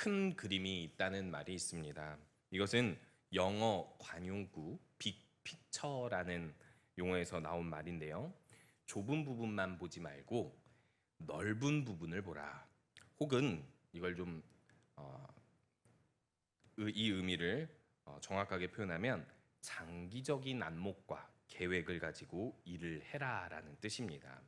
큰 그림이 있다는 말이 있습니다. 이것은 영어 관용구 빅 픽처라는 용어에서 나온 말인데요. 좁은 부분만 보지 말고 넓은 부분을 보라. 혹은 이걸 좀 어, 이 의미를 정확하게 표현하면 장기적인 안목과 계획을 가지고 일을 해라라는 뜻입니다.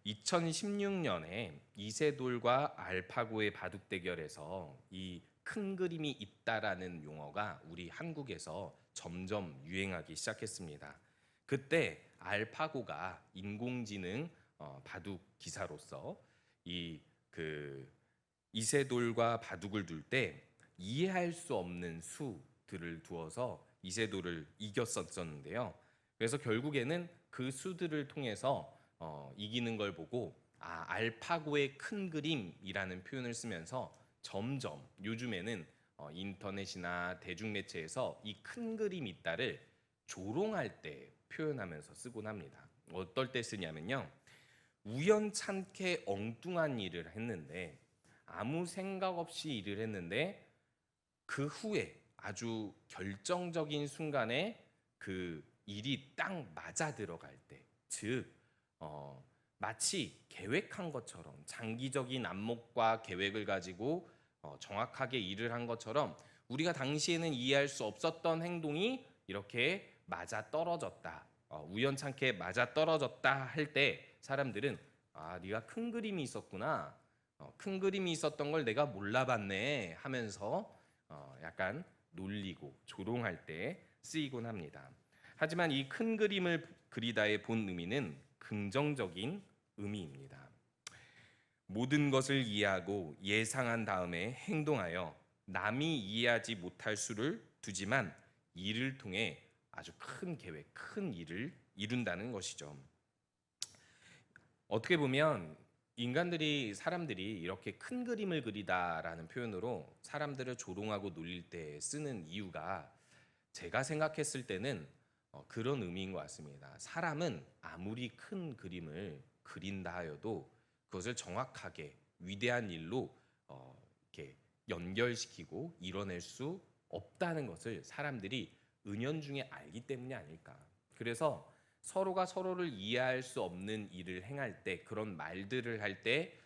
2016년에 이세돌과 알파고의 바둑 대결에서 이 큰 그림이 있다라는 용어가 우리 한국에서 점점 유행하기 시작했습니다. 그때 알파고가 인공지능 바둑 기사로서 이 그 이세돌과 바둑을 둘 때 이해할 수 없는 수들을 두어서 이세돌을 이겼었는데요. 그래서 결국에는 그 수들을 통해서 이기는 걸 보고 알파고의 큰 그림이라는 표현을 쓰면서 점점 요즘에는 인터넷이나 대중매체에서 이 큰 그림 있다를 조롱할 때 표현하면서 쓰곤 합니다. 어떨 때 쓰냐면요. 우연찮게 엉뚱한 일을 했는데 아무 생각 없이 일을 했는데 그 후에 아주 결정적인 순간에 그 일이 딱 맞아 들어갈 때, 즉 마치 계획한 것처럼 장기적인 안목과 계획을 가지고 정확하게 일을 한 것처럼 우리가 당시에는 이해할 수 없었던 행동이 이렇게 맞아 떨어졌다. 우연찮게 맞아 떨어졌다 할 때 사람들은 네가 큰 그림이 있었구나. 큰 그림이 있었던 걸 내가 몰라봤네 하면서 약간 놀리고 조롱할 때 쓰이곤 합니다. 하지만 이 큰 그림을 그리다의 본 의미는 긍정적인 의미입니다. 모든 것을 이해하고 예상한 다음에 행동하여 남이 이해하지 못할 수를 두지만 이를 통해 아주 큰 계획, 큰 일을 이룬다는 것이죠. 어떻게 보면 사람들이 이렇게 큰 그림을 그리다라는 표현으로 사람들을 조롱하고 놀릴 때 쓰는 이유가 제가 생각했을 때는 그런 의미인 것 같습니다. 사람은 아무리 큰 그림을 그린다 하여도 그것을 정확하게 위대한 일로 이렇게 연결시키고 이뤄낼 수 없다는 것을 사람들이 은연중에 알기 때문이 아닐까. 그래서 서로가 서로를 이해할 수 없는 일을 행할 때 그런 말들을 할 때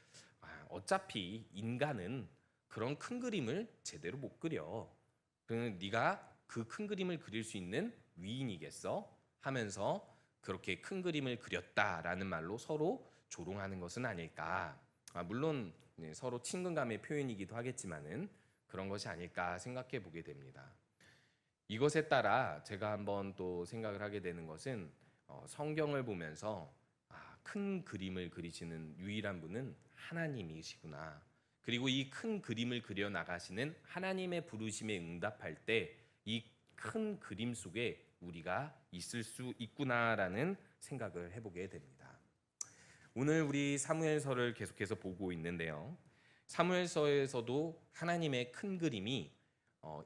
어차피 인간은 그런 큰 그림을 제대로 못 그려. 그러면 네가 그 큰 그림을 그릴 수 있는 위인이겠어? 하면서 그렇게 큰 그림을 그렸다라는 말로 서로 조롱하는 것은 아닐까. 물론 서로 친근감의 표현이기도 하겠지만은 그런 것이 아닐까 생각해 보게 됩니다. 이것에 따라 제가 한번 또 생각을 하게 되는 것은 성경을 보면서 큰 그림을 그리시는 유일한 분은 하나님이시구나. 그리고 이 큰 그림을 그려 나가시는 하나님의 부르심에 응답할 때 이 큰 그림 속에 우리가 있을 수 있구나라는 생각을 해보게 됩니다. 오늘 우리 사무엘서를 계속해서 보고 있는데요. 사무엘서에서도 하나님의 큰 그림이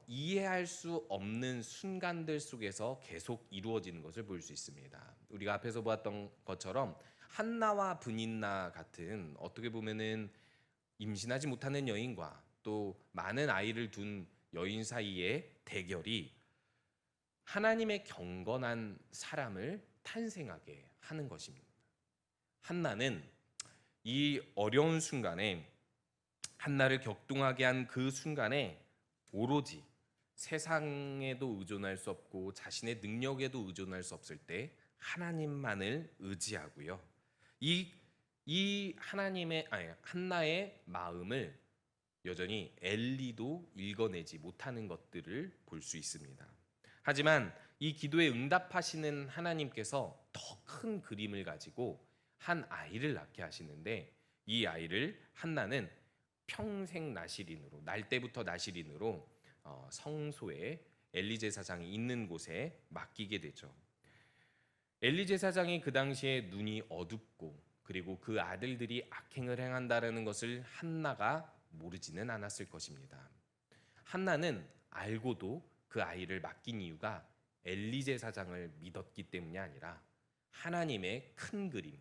이해할 수 없는 순간들 속에서 계속 이루어지는 것을 볼 수 있습니다. 우리가 앞에서 보았던 것처럼 한나와 브닌나 같은 어떻게 보면은 임신하지 못하는 여인과 또 많은 아이를 둔 여인 사이의 대결이 하나님의 경건한 사람을 탄생하게 하는 것입니다. 한나는 이 어려운 순간에 한나를 격동하게 한 그 순간에 오로지 세상에도 의존할 수 없고 자신의 능력에도 의존할 수 없을 때 하나님만을 의지하고요. 이, 이 한나의 마음을 여전히 엘리도 읽어내지 못하는 것들을 볼 수 있습니다. 하지만 이 기도에 응답하시는 하나님께서 더 큰 그림을 가지고 한 아이를 낳게 하시는데 이 아이를 한나는 평생 나시린으로 날 때부터 나시린으로 성소에 엘리 제사장이 있는 곳에 맡기게 되죠. 엘리 제사장이 그 당시에 눈이 어둡고 그리고 그 아들들이 악행을 행한다라는 것을 한나가 모르지는 않았을 것입니다. 한나는 알고도 그 아이를 맡긴 이유가 엘리 제사장을 믿었기 때문이 아니라 하나님의 큰 그림,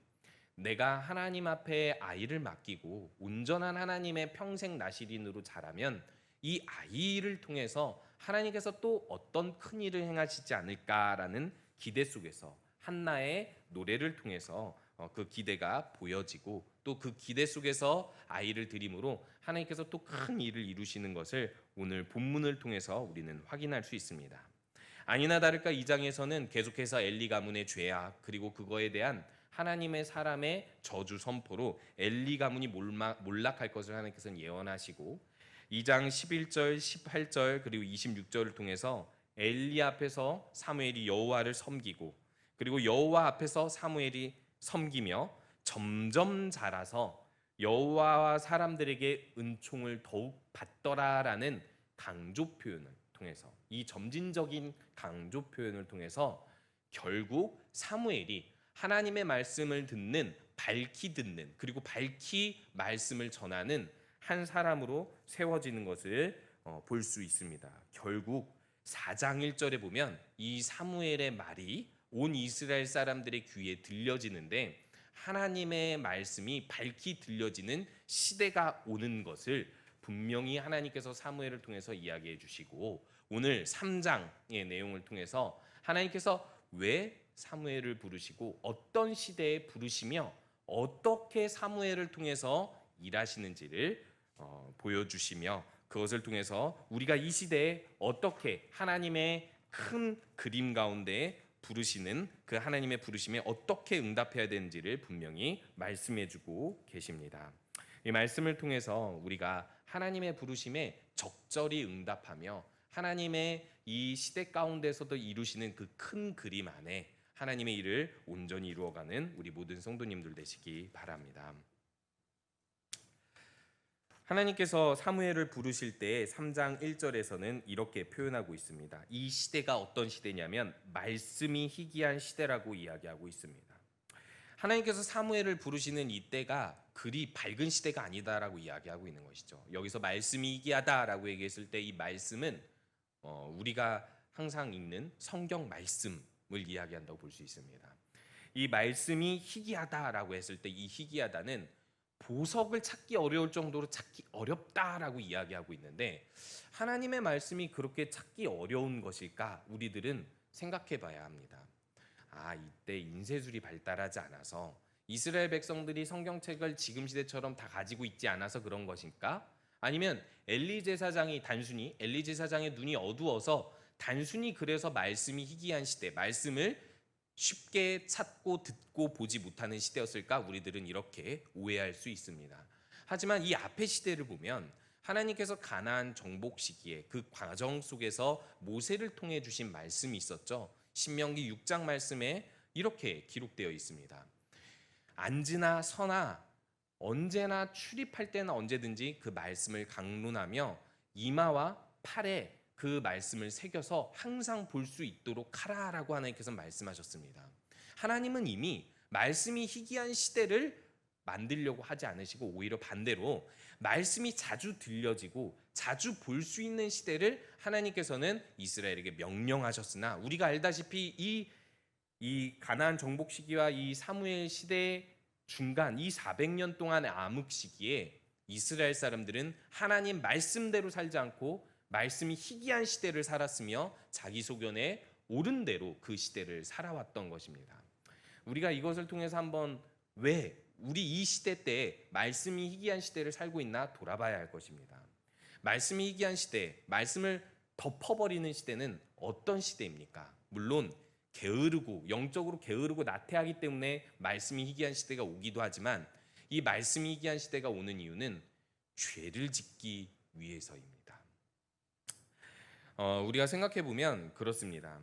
내가 하나님 앞에 아이를 맡기고 온전한 하나님의 평생 나시린으로 자라면 이 아이를 통해서 하나님께서 또 어떤 큰 일을 행하시지 않을까라는 기대 속에서 한나의 노래를 통해서 그 기대가 보여지고 또 그 기대 속에서 아이를 드림으로 하나님께서 또 큰 일을 이루시는 것을 오늘 본문을 통해서 우리는 확인할 수 있습니다. 아니나 다를까 이 장에서는 계속해서 엘리 가문의 죄악 그리고 그거에 대한 하나님의 사람의 저주 선포로 엘리 가문이 몰락할 것을 하나님께서는 예언하시고 2장 11절, 18절 그리고 26절을 통해서 엘리 앞에서 사무엘이 여호와를 섬기고 그리고 여호와 앞에서 사무엘이 섬기며 점점 자라서 여호와와 사람들에게 은총을 더욱 받더라라는 강조 표현을 통해서 이 점진적인 강조 표현을 통해서 결국 사무엘이 하나님의 말씀을 듣는 밝히 듣는 그리고 밝히 말씀을 전하는 한 사람으로 세워지는 것을 볼 수 있습니다. 결국 4장 1절에 보면 이 사무엘의 말이 온 이스라엘 사람들의 귀에 들려지는데 하나님의 말씀이 밝히 들려지는 시대가 오는 것을 분명히 하나님께서 사무엘을 통해서 이야기해 주시고 오늘 3장의 내용을 통해서 하나님께서 왜 사무엘을 부르시고 어떤 시대에 부르시며 어떻게 사무엘을 통해서 일하시는지를 보여주시며 그것을 통해서 우리가 이 시대에 어떻게 하나님의 큰 그림 가운데 부르시는 그 하나님의 부르심에 어떻게 응답해야 되는지를 분명히 말씀해주고 계십니다. 이 말씀을 통해서 우리가 하나님의 부르심에 적절히 응답하며 하나님의 이 시대 가운데서도 이루시는 그 큰 그림 안에 하나님의 일을 온전히 이루어가는 우리 모든 성도님들 되시기 바랍니다. 하나님께서 사무엘을 부르실 때 3장 1절에서는 이렇게 표현하고 있습니다. 이 시대가 어떤 시대냐면 말씀이 희귀한 시대라고 이야기하고 있습니다. 하나님께서 사무엘을 부르시는 이때가 그리 밝은 시대가 아니다라고 이야기하고 있는 것이죠. 여기서 말씀이 희귀하다라고 얘기했을 때 이 말씀은 우리가 항상 읽는 성경 말씀을 이야기한다고 볼 수 있습니다. 이 말씀이 희귀하다라고 했을 때 이 희귀하다는 보석을 찾기 어려울 정도로 찾기 어렵다라고 이야기하고 있는데 하나님의 말씀이 그렇게 찾기 어려운 것일까? 우리들은 생각해 봐야 합니다. 이때 인쇄술이 발달하지 않아서 이스라엘 백성들이 성경책을 지금 시대처럼 다 가지고 있지 않아서 그런 것일까? 아니면 엘리 제사장의 눈이 어두워서 단순히 그래서 말씀이 희귀한 시대, 말씀을 쉽게 찾고 듣고 보지 못하는 시대였을까? 우리들은 이렇게 오해할 수 있습니다. 하지만 이 앞의 시대를 보면 하나님께서 가나안 정복 시기에 그 과정 속에서 모세를 통해 주신 말씀이 있었죠. 신명기 6장 말씀에 이렇게 기록되어 있습니다. 앉으나 서나 언제나 출입할 때는 언제든지 그 말씀을 강론하며 이마와 팔에 그 말씀을 새겨서 항상 볼 수 있도록 하라라고 하나님께서 말씀하셨습니다. 하나님은 이미 말씀이 희귀한 시대를 만들려고 하지 않으시고 오히려 반대로 말씀이 자주 들려지고 자주 볼 수 있는 시대를 하나님께서는 이스라엘에게 명령하셨으나 우리가 알다시피 이 가나안 정복 시기와 이 사무엘 시대 중간 이 400년 동안의 암흑 시기에 이스라엘 사람들은 하나님 말씀대로 살지 않고 말씀이 희귀한 시대를 살았으며 자기 소견에 옳은 대로 그 시대를 살아왔던 것입니다. 우리가 이것을 통해서 한번 왜 우리 이 시대 때 말씀이 희귀한 시대를 살고 있나 돌아봐야 할 것입니다. 말씀이 희귀한 시대, 말씀을 덮어버리는 시대는 어떤 시대입니까? 물론 영적으로 게으르고 나태하기 때문에 말씀이 희귀한 시대가 오기도 하지만 이 말씀이 희귀한 시대가 오는 이유는 죄를 짓기 위해서입니다. 우리가 생각해 보면 그렇습니다.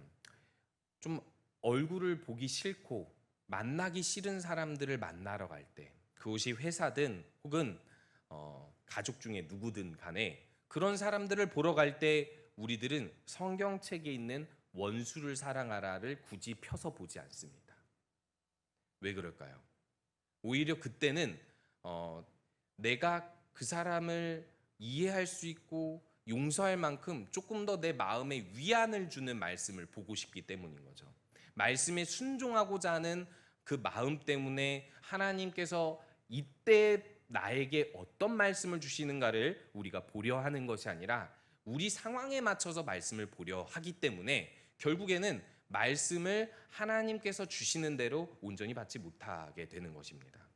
좀 얼굴을 보기 싫고 만나기 싫은 사람들을 만나러 갈 때, 그것이 회사든 혹은 가족 중에 누구든 간에 그런 사람들을 보러 갈 때 우리들은 성경책에 있는 원수를 사랑하라를 굳이 펴서 보지 않습니다. 왜 그럴까요? 오히려 그때는 내가 그 사람을 이해할 수 있고 용서할 만큼 조금 더 내 마음에 위안을 주는 말씀을 보고 싶기 때문인 거죠. 말씀에 순종하고자 하는 그 마음 때문에 하나님께서 이때 나에게 어떤 말씀을 주시는가를 우리가 보려 하는 것이 아니라 우리 상황에 맞춰서 말씀을 보려 하기 때문에 결국에는 말씀을 하나님께서 주시는 대로 온전히 받지 못하게 되는 것입니다.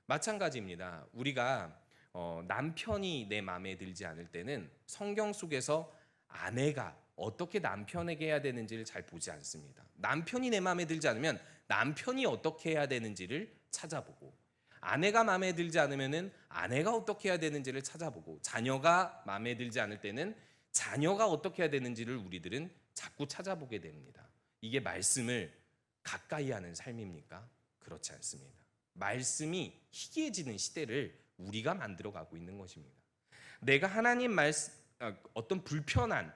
마찬가지입니다. 우리가 남편이 내 마음에 들지 않을 때는 성경 속에서 아내가 어떻게 남편에게 해야 되는지를 잘 보지 않습니다. 남편이 내 마음에 들지 않으면 남편이 어떻게 해야 되는지를 찾아보고, 아내가 마음에 들지 않으면은 아내가 어떻게 해야 되는지를 찾아보고, 자녀가 마음에 들지 않을 때는 자녀가 어떻게 해야 되는지를 우리들은 자꾸 찾아보게 됩니다. 이게 말씀을 가까이 하는 삶입니까? 그렇지 않습니다. 말씀이 희귀해지는 시대를 우리가 만들어 가고 있는 것입니다. 내가 하나님 말씀, 어떤 불편한,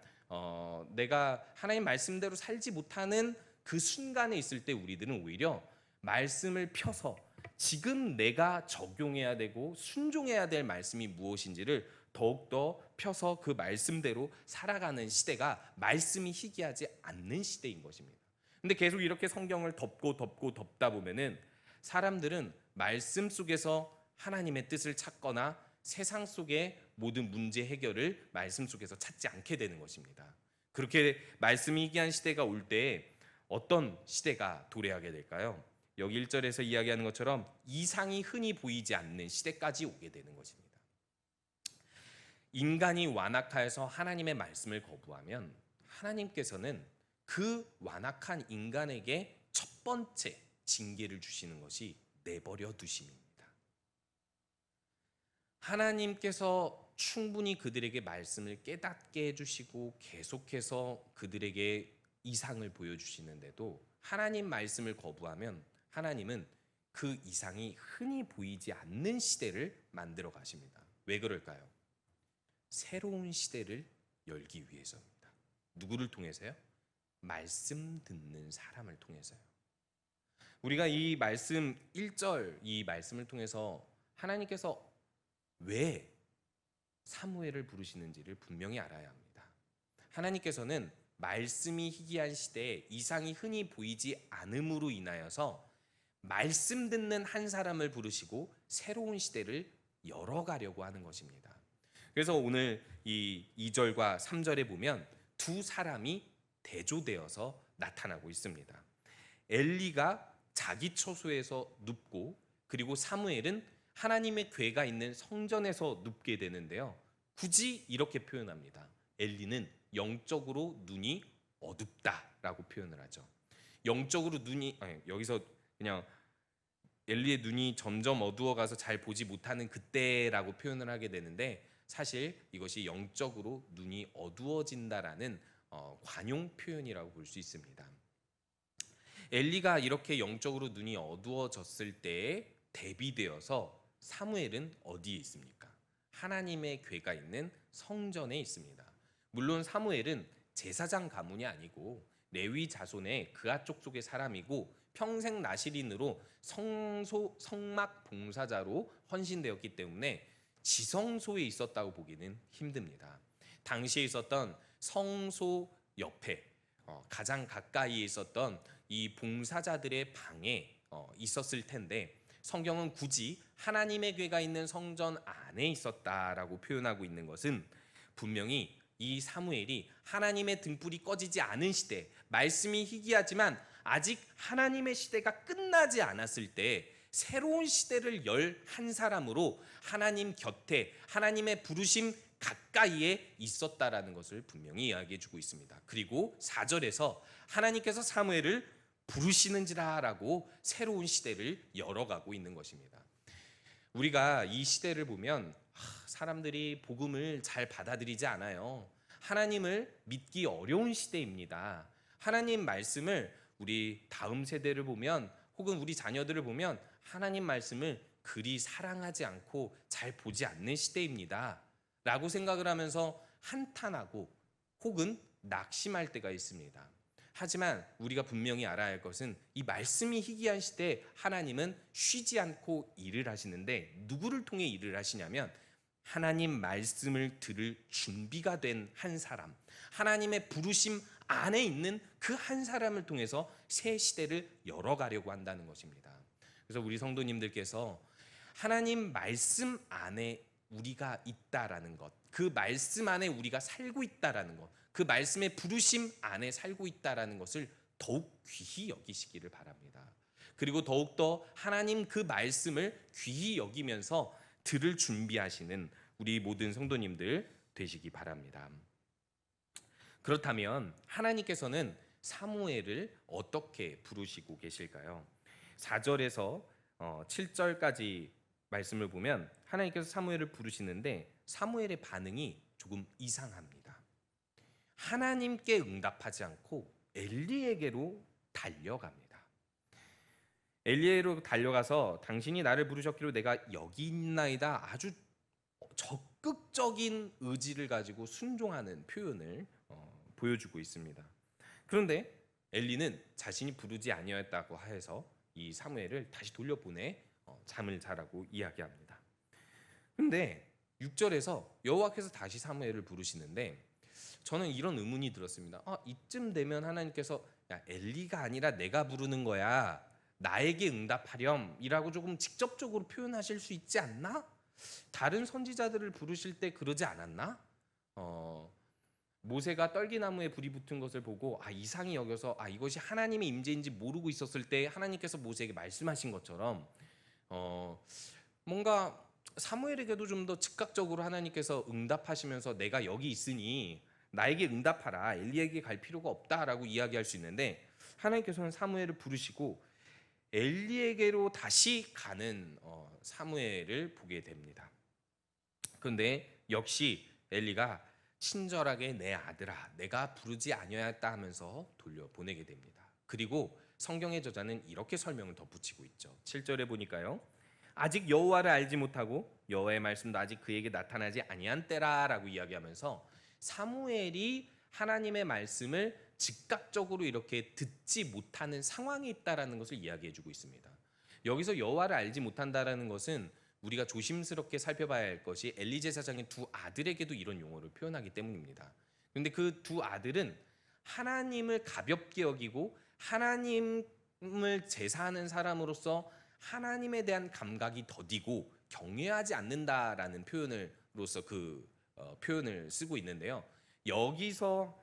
내가 하나님 말씀대로 살지 못하는 그 순간에 있을 때 우리들은 오히려 말씀을 펴서 지금 내가 적용해야 되고 순종해야 될 말씀이 무엇인지를 더욱더 펴서 그 말씀대로 살아가는 시대가 말씀이 희귀하지 않는 시대인 것입니다. 근데 계속 이렇게 성경을 덮다 보면은 사람들은 말씀 속에서 하나님의 뜻을 찾거나 세상 속의 모든 문제 해결을 말씀 속에서 찾지 않게 되는 것입니다. 그렇게 말씀이 희귀한 시대가 올 때 어떤 시대가 도래하게 될까요? 여기 1절에서 이야기하는 것처럼 이상이 흔히 보이지 않는 시대까지 오게 되는 것입니다. 인간이 완악하여서 하나님의 말씀을 거부하면 하나님께서는 그 완악한 인간에게 첫 번째 징계를 주시는 것이 내버려 두심입니다. 하나님께서 충분히 그들에게 말씀을 깨닫게 해주시고 계속해서 그들에게 이상을 보여주시는데도 하나님 말씀을 거부하면 하나님은 그 이상이 흔히 보이지 않는 시대를 만들어 가십니다. 왜 그럴까요? 새로운 시대를 열기 위해서입니다. 누구를 통해서요? 말씀 듣는 사람을 통해서요. 우리가 이 말씀 1절 이 말씀을 통해서 하나님께서 왜 사무엘을 부르시는지를 분명히 알아야 합니다. 하나님께서는 말씀이 희귀한 시대에 이상이 흔히 보이지 않음으로 인하여서 말씀 듣는 한 사람을 부르시고 새로운 시대를 열어가려고 하는 것입니다. 그래서 오늘 이 2절과 3절에 보면 두 사람이 대조되어서 나타나고 있습니다. 엘리가 자기 처소에서 눕고, 그리고 사무엘은 하나님의 궤가 있는 성전에서 눕게 되는데요. 굳이 이렇게 표현합니다. 엘리는 영적으로 눈이 어둡다라고 표현을 하죠. 영적으로 눈이 여기서 그냥 엘리의 눈이 점점 어두워가서 잘 보지 못하는 그때라고 표현을 하게 되는데, 사실 이것이 영적으로 눈이 어두워진다라는 관용 표현이라고 볼 수 있습니다. 엘리가 이렇게 영적으로 눈이 어두워졌을 때에 대비되어서 사무엘은 어디에 있습니까? 하나님의 궤가 있는 성전에 있습니다. 물론 사무엘은 제사장 가문이 아니고 레위 자손의 그아 족속의 사람이고 평생 나실인으로 성막 봉사자로 헌신되었기 때문에 지성소에 있었다고 보기는 힘듭니다. 당시에 있었던 성소 옆에 가장 가까이에 있었던 이 봉사자들의 방에 있었을 텐데, 성경은 굳이 하나님의 궤가 있는 성전 안에 있었다라고 표현하고 있는 것은 분명히 이 사무엘이 하나님의 등불이 꺼지지 않은 시대, 말씀이 희귀하지만 아직 하나님의 시대가 끝나지 않았을 때 새로운 시대를 열 한 사람으로 하나님 곁에, 하나님의 부르심 가까이에 있었다라는 것을 분명히 이야기해 주고 있습니다. 그리고 4절에서 하나님께서 사무엘을 부르시는지라라고 새로운 시대를 열어가고 있는 것입니다. 우리가 이 시대를 보면 사람들이 복음을 잘 받아들이지 않아요. 하나님을 믿기 어려운 시대입니다. 하나님 말씀을 우리 다음 세대를 보면, 혹은 우리 자녀들을 보면 하나님 말씀을 그리 사랑하지 않고 잘 보지 않는 시대입니다 라고 생각을 하면서 한탄하고 혹은 낙심할 때가 있습니다. 하지만 우리가 분명히 알아야 할 것은 이 말씀이 희귀한 시대에 하나님은 쉬지 않고 일을 하시는데, 누구를 통해 일을 하시냐면 하나님 말씀을 들을 준비가 된 한 사람, 하나님의 부르심 안에 있는 그 한 사람을 통해서 새 시대를 열어가려고 한다는 것입니다. 그래서 우리 성도님들께서 하나님 말씀 안에 우리가 있다라는 것, 그 말씀 안에 우리가 살고 있다라는 것, 그 말씀의 부르심 안에 살고 있다라는 것을 더욱 귀히 여기시기를 바랍니다. 그리고 더욱더 하나님 그 말씀을 귀히 여기면서 들을 준비하시는 우리 모든 성도님들 되시기 바랍니다. 그렇다면 하나님께서는 사무엘을 어떻게 부르시고 계실까요? 4절에서 7절까지 말씀을 보면 하나님께서 사무엘을 부르시는데 사무엘의 반응이 조금 이상합니다. 하나님께 응답하지 않고 엘리에게로 달려갑니다. 엘리에로 달려가서 당신이 나를 부르셨기로 내가 여기 있나이다, 아주 적극적인 의지를 가지고 순종하는 표현을 보여주고 있습니다. 그런데 엘리는 자신이 부르지 아니하였다고 해서 이 사무엘을 다시 돌려보내 잠을 자라고 이야기합니다. 그런데 6절에서 여호와께서 다시 사무엘을 부르시는데 저는 이런 의문이 들었습니다. 이쯤 되면 하나님께서 야, 엘리가 아니라 내가 부르는 거야, 나에게 응답하렴이라고 조금 직접적으로 표현하실 수 있지 않나? 다른 선지자들을 부르실 때 그러지 않았나? 모세가 떨기나무에 불이 붙은 것을 보고 이상히 여겨서 이것이 하나님의 임재인지 모르고 있었을 때 하나님께서 모세에게 말씀하신 것처럼 뭔가 사무엘에게도 좀 더 즉각적으로 하나님께서 응답하시면서 내가 여기 있으니 나에게 응답하라, 엘리에게 갈 필요가 없다라고 이야기할 수 있는데 하나님께서는 사무엘을 부르시고 엘리에게로 다시 가는 사무엘을 보게 됩니다. 그런데 역시 엘리가 친절하게 내 아들아, 내가 부르지 아니하였다 하면서 돌려보내게 됩니다. 그리고 성경의 저자는 이렇게 설명을 덧붙이고 있죠. 7절에 보니까요, 아직 여호와를 알지 못하고 여호와의 말씀도 아직 그에게 나타나지 아니한 때라라고 이야기하면서 사무엘이 하나님의 말씀을 즉각적으로 이렇게 듣지 못하는 상황에 있다라는 것을 이야기해주고 있습니다. 여기서 여호와를 알지 못한다라는 것은 우리가 조심스럽게 살펴봐야 할 것이 엘리 제사장의 두 아들에게도 이런 용어를 표현하기 때문입니다. 그런데 그 두 아들은 하나님을 가볍게 여기고 하나님을 제사하는 사람으로서 하나님에 대한 감각이 더디고 경외하지 않는다라는 표현으로서 표현을 쓰고 있는데요. 여기서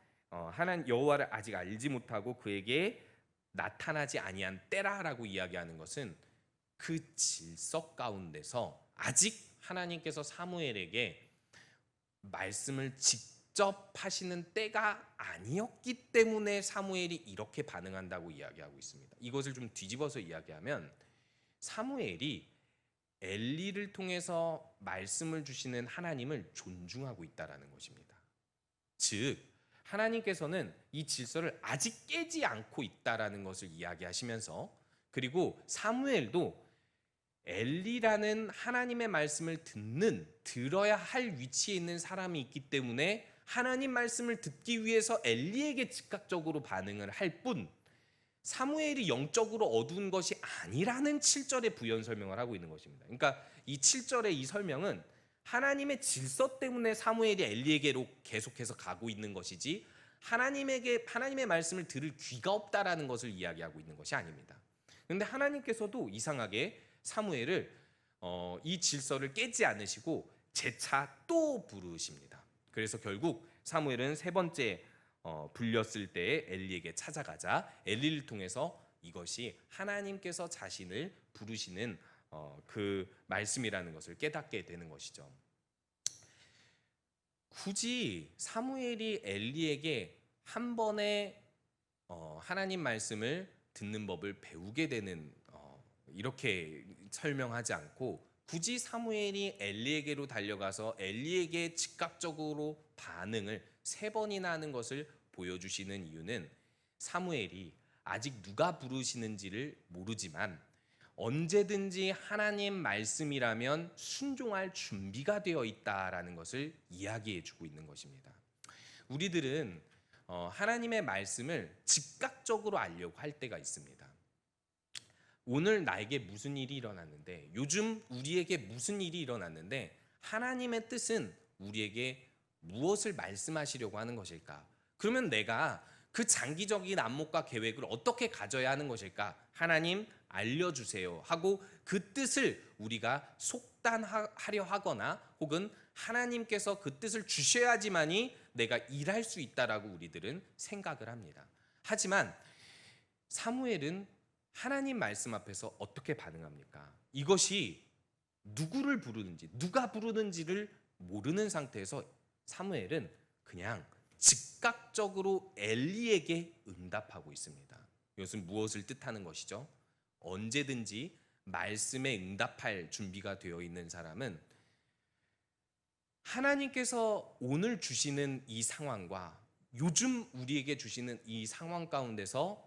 하나님 여호와를 아직 알지 못하고 그에게 나타나지 아니한 때라라고 이야기하는 것은 그 질서 가운데서 아직 하나님께서 사무엘에게 말씀을 직접 하시는 때가 아니었기 때문에 사무엘이 이렇게 반응한다고 이야기하고 있습니다. 이것을 좀 뒤집어서 이야기하면 사무엘이 엘리를 통해서 말씀을 주시는 하나님을 존중하고 있다라는 것입니다. 즉 하나님께서는 이 질서를 아직 깨지 않고 있다라는 것을 이야기하시면서, 그리고 사무엘도 엘리라는 하나님의 말씀을 들어야 할 위치에 있는 사람이 있기 때문에 하나님 말씀을 듣기 위해서 엘리에게 즉각적으로 반응을 할 뿐, 사무엘이 영적으로 어두운 것이 아니라는 7절의 부연 설명을 하고 있는 것입니다. 그러니까 이 7절의 이 설명은 하나님의 질서 때문에 사무엘이 엘리에게로 계속해서 가고 있는 것이지 하나님의 말씀을 들을 귀가 없다라는 것을 이야기하고 있는 것이 아닙니다. 그런데 하나님께서도 이상하게 사무엘을 이 질서를 깨지 않으시고 재차 또 부르십니다. 그래서 결국 사무엘은 세 번째 불렸을 때에 엘리에게 찾아가자 엘리를 통해서 이것이 하나님께서 자신을 부르시는 그 말씀이라는 것을 깨닫게 되는 것이죠. 굳이 사무엘이 엘리에게 한 번에 하나님 말씀을 듣는 법을 배우게 되는 이렇게 설명하지 않고 굳이 사무엘이 엘리에게로 달려가서 엘리에게 즉각적으로 반응을 세 번이나 하는 것을 보여주시는 이유는 사무엘이 아직 누가 부르시는지를 모르지만 언제든지 하나님 말씀이라면 순종할 준비가 되어 있다라는 것을 이야기해 주고 있는 것입니다. 우리들은 하나님의 말씀을 즉각적으로 알려고 할 때가 있습니다. 오늘 나에게 무슨 일이 일어났는데, 요즘 우리에게 무슨 일이 일어났는데 하나님의 뜻은 우리에게 무엇을 말씀하시려고 하는 것일까? 그러면 내가 그 장기적인 안목과 계획을 어떻게 가져야 하는 것일까? 하나님 알려주세요 하고 그 뜻을 우리가 속단하려 하거나 혹은 하나님께서 그 뜻을 주셔야지만이 내가 일할 수 있다라고 우리들은 생각을 합니다. 하지만 사무엘은 하나님 말씀 앞에서 어떻게 반응합니까? 이것이 누구를 부르는지, 누가 부르는지를 모르는 상태에서 사무엘은 그냥 즉각적으로 엘리에게 응답하고 있습니다. 이것은 무엇을 뜻하는 것이죠? 언제든지 말씀에 응답할 준비가 되어 있는 사람은 하나님께서 오늘 주시는 이 상황과 요즘 우리에게 주시는 이 상황 가운데서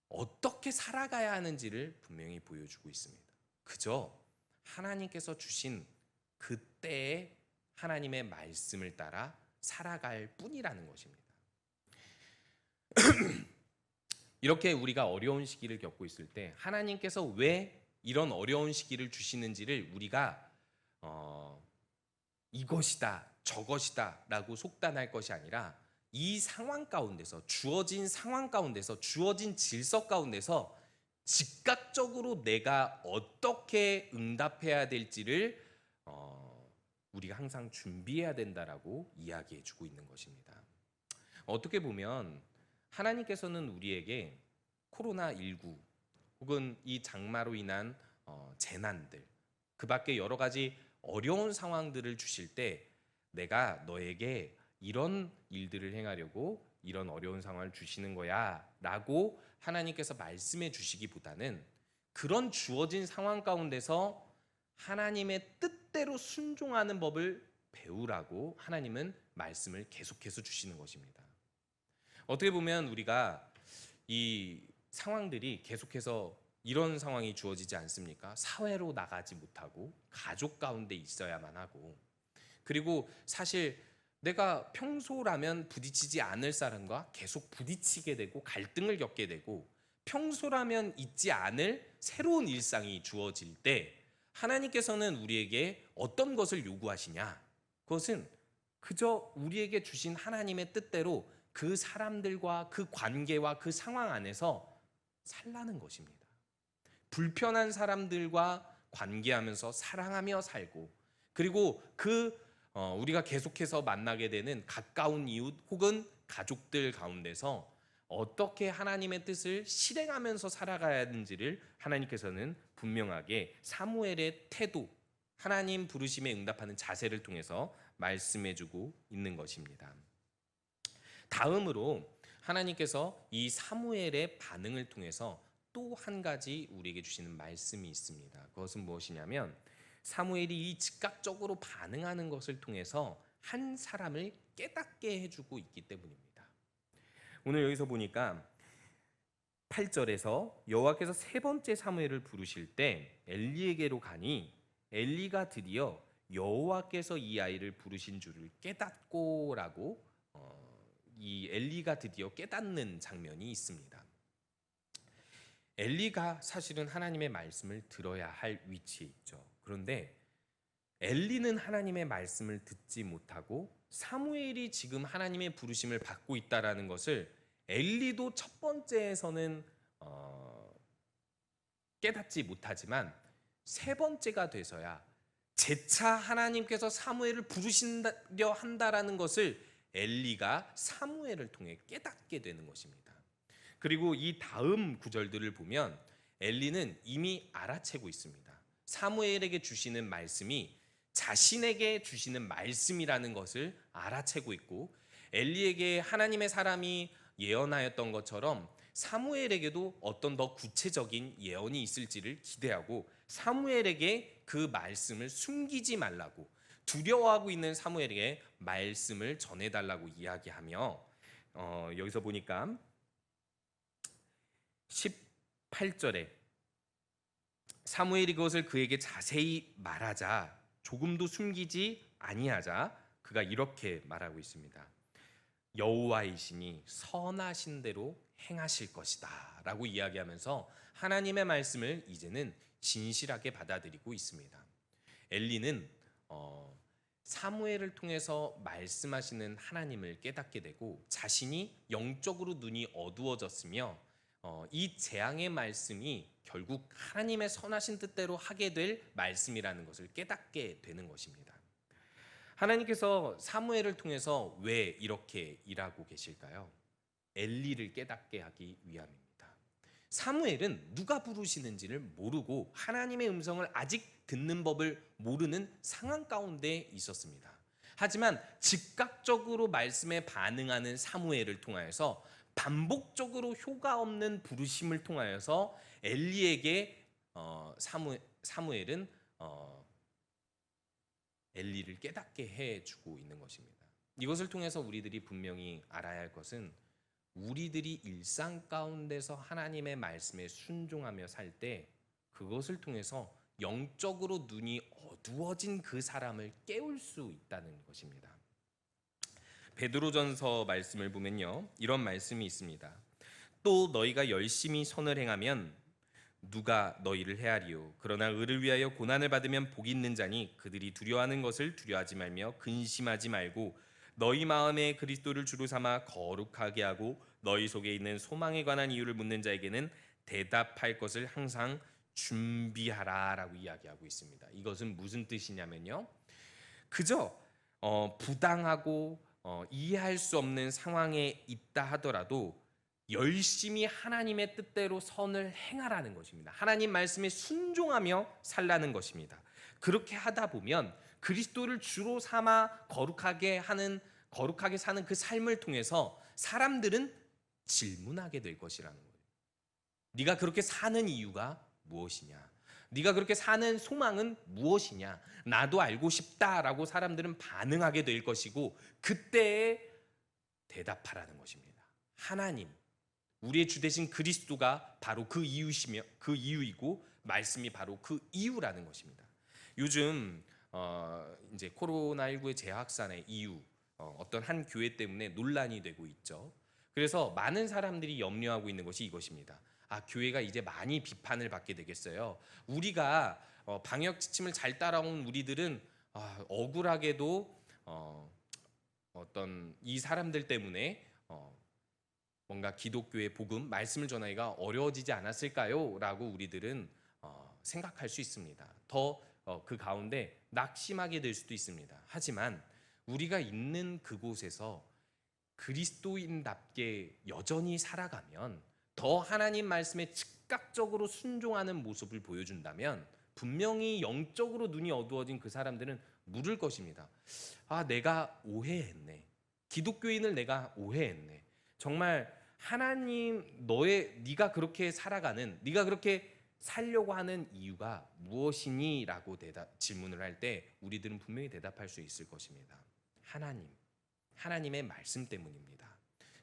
어떻게 살아가야 하는지를 분명히 보여주고 있습니다. 그저 하나님께서 주신 그때의 하나님의 말씀을 따라 살아갈 뿐이라는 것입니다. 이렇게 우리가 어려운 시기를 겪고 있을 때 하나님께서 왜 이런 어려운 시기를 주시는지를 우리가 이것이다 저것이다 라고 속단할 것이 아니라 이 상황 가운데서 주어진 상황 가운데서 주어진 질서 가운데서 즉각적으로 내가 어떻게 응답해야 될지를 우리가 항상 준비해야 된다라고 이야기해 주고 있는 것입니다. 어떻게 보면 하나님께서는 우리에게 코로나19 혹은 이 장마로 인한 재난들 그 밖에 여러 가지 어려운 상황들을 주실 때 내가 너에게 이런 일들을 행하려고 이런 어려운 상황을 주시는 거야 라고 하나님께서 말씀해 주시기보다는 그런 주어진 상황 가운데서 하나님의 뜻대로 순종하는 법을 배우라고 하나님은 말씀을 계속해서 주시는 것입니다. 어떻게 보면 우리가 이 상황들이 계속해서 이런 상황이 주어지지 않습니까? 사회로 나가지 못하고 가족 가운데 있어야만 하고 그리고 사실 내가 평소라면 부딪히지 않을 사람과 계속 부딪히게 되고 갈등을 겪게 되고 평소라면 있지 않을 새로운 일상이 주어질 때 하나님께서는 우리에게 어떤 것을 요구하시냐? 그것은 그저 우리에게 주신 하나님의 뜻대로 그 사람들과 그 관계와 그 상황 안에서 살라는 것입니다. 불편한 사람들과 관계하면서 사랑하며 살고 그리고 우리가 계속해서 만나게 되는 가까운 이웃 혹은 가족들 가운데서 어떻게 하나님의 뜻을 실행하면서 살아가야 하는지를 하나님께서는 분명하게 사무엘의 태도, 하나님 부르심에 응답하는 자세를 통해서 말씀해주고 있는 것입니다. 다음으로 하나님께서 이 사무엘의 반응을 통해서 또 한 가지 우리에게 주시는 말씀이 있습니다. 그것은 무엇이냐면 사무엘이 이 즉각적으로 반응하는 것을 통해서 한 사람을 깨닫게 해주고 있기 때문입니다. 오늘 여기서 보니까 8절에서 여호와께서 세 번째 사무엘을 부르실 때 엘리에게로 가니 엘리가 드디어 여호와께서 이 아이를 부르신 줄을 깨닫고라고 이 엘리가 드디어 깨닫는 장면이 있습니다. 엘리가 사실은 하나님의 말씀을 들어야 할 위치에 있죠. 그런데 엘리는 하나님의 말씀을 듣지 못하고 사무엘이 지금 하나님의 부르심을 받고 있다라는 것을 엘리도 첫 번째에서는 깨닫지 못하지만 세 번째가 돼서야 재차 하나님께서 사무엘을 부르시려 한다라는 것을 엘리가 사무엘을 통해 깨닫게 되는 것입니다. 그리고 이 다음 구절들을 보면 엘리는 이미 알아채고 있습니다. 사무엘에게 주시는 말씀이 자신에게 주시는 말씀이라는 것을 알아채고 있고 엘리에게 하나님의 사람이 예언하였던 것처럼 사무엘에게도 어떤 더 구체적인 예언이 있을지를 기대하고 사무엘에게 그 말씀을 숨기지 말라고 두려워하고 있는 사무엘에게 말씀을 전해달라고 이야기하며 여기서 보니까 18절에 사무엘이 그것을 그에게 자세히 말하자 조금도 숨기지 아니하자 그가 이렇게 말하고 있습니다. 여호와이시니 선하신 대로 행하실 것이다 라고 이야기하면서 하나님의 말씀을 이제는 진실하게 받아들이고 있습니다. 엘리는 사무엘을 통해서 말씀하시는 하나님을 깨닫게 되고 자신이 영적으로 눈이 어두워졌으며 이 재앙의 말씀이 결국 하나님의 선하신 뜻대로 하게 될 말씀이라는 것을 깨닫게 되는 것입니다. 하나님께서 사무엘을 통해서 왜 이렇게 일하고 계실까요? 엘리를 깨닫게 하기 위함입니다. 사무엘은 누가 부르시는지를 모르고 하나님의 음성을 아직 듣는 법을 모르는 상황 가운데 있었습니다. 하지만 즉각적으로 말씀에 반응하는 사무엘을 통하여서 반복적으로 효과 없는 부르심을 통하여서 엘리에게 사무엘은 엘리를 깨닫게 해주고 있는 것입니다. 이것을 통해서 우리들이 분명히 알아야 할 것은 우리들이 일상 가운데서 하나님의 말씀에 순종하며 살 때 그것을 통해서 영적으로 눈이 어두워진 그 사람을 깨울 수 있다는 것입니다. 베드로전서 말씀을 보면요, 이런 말씀이 있습니다. 또 너희가 열심히 선을 행하면 누가 너희를 헤아리요. 그러나 의를 위하여 고난을 받으면 복이 있는 자니 그들이 두려워하는 것을 두려워하지 말며 근심하지 말고 너희 마음에 그리스도를 주로 삼아 거룩하게 하고 너희 속에 있는 소망에 관한 이유를 묻는 자에게는 대답할 것을 항상 준비하라라고 이야기하고 있습니다. 이것은 무슨 뜻이냐면요, 그저 부당하고 이해할 수 없는 상황에 있다 하더라도 열심히 하나님의 뜻대로 선을 행하라는 것입니다. 하나님 말씀에 순종하며 살라는 것입니다. 그렇게 하다 보면 그리스도를 주로 삼아 거룩하게 사는 그 삶을 통해서 사람들은 질문하게 될 것이라는 거예요. 네가 그렇게 사는 이유가 무엇이냐? 네가 그렇게 사는 소망은 무엇이냐? 나도 알고 싶다라고 사람들은 반응하게 될 것이고 그때에 대답하라는 것입니다. 하나님, 우리의 주 되신 그리스도가 바로 그 이유시며 그 이유이고 말씀이 바로 그 이유라는 것입니다. 요즘 이제 코로나19의 재확산의 이유, 어떤 한 교회 때문에 논란이 되고 있죠. 그래서 많은 사람들이 염려하고 있는 것이 이것입니다. 교회가 이제 많이 비판을 받게 되겠어요. 우리가 방역 지침을 잘 따라온 우리들은 억울하게도 어떤 이 사람들 때문에 뭔가 기독교의 복음, 말씀을 전하기가 어려워지지 않았을까요? 라고 우리들은 생각할 수 있습니다. 더 그 가운데 낙심하게 될 수도 있습니다. 하지만 우리가 있는 그곳에서 그리스도인답게 여전히 살아가면 더 하나님 말씀에 즉각적으로 순종하는 모습을 보여준다면 분명히 영적으로 눈이 어두워진 그 사람들은 물을 것입니다. 내가 오해했네. 기독교인을 내가 오해했네. 정말 하나님 네가 그렇게 살아가는, 네가 그렇게 살려고 하는 이유가 무엇이니? 라고 질문을 할 때 우리들은 분명히 대답할 수 있을 것입니다. 하나님의 말씀 때문입니다.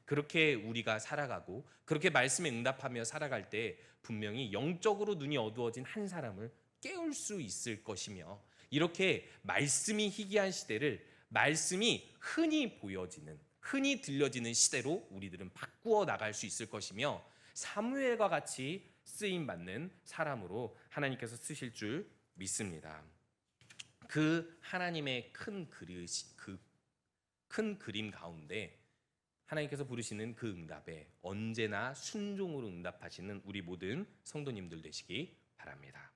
그렇게 우리가 살아가고 그렇게 말씀에 응답하며 살아갈 때 분명히 영적으로 눈이 어두워진 한 사람을 깨울 수 있을 것이며 이렇게 말씀이 희귀한 시대를 말씀이 흔히 보여지는, 흔히 들려지는 시대로 우리들은 바꾸어 나갈 수 있을 것이며 사무엘과 같이 쓰임 받는 사람으로 하나님께서 쓰실 줄 믿습니다. 그 하나님의 큰 그림 가운데 하나님께서 부르시는 그 응답에 언제나 순종으로 응답하시는 우리 모든 성도님들 되시기 바랍니다.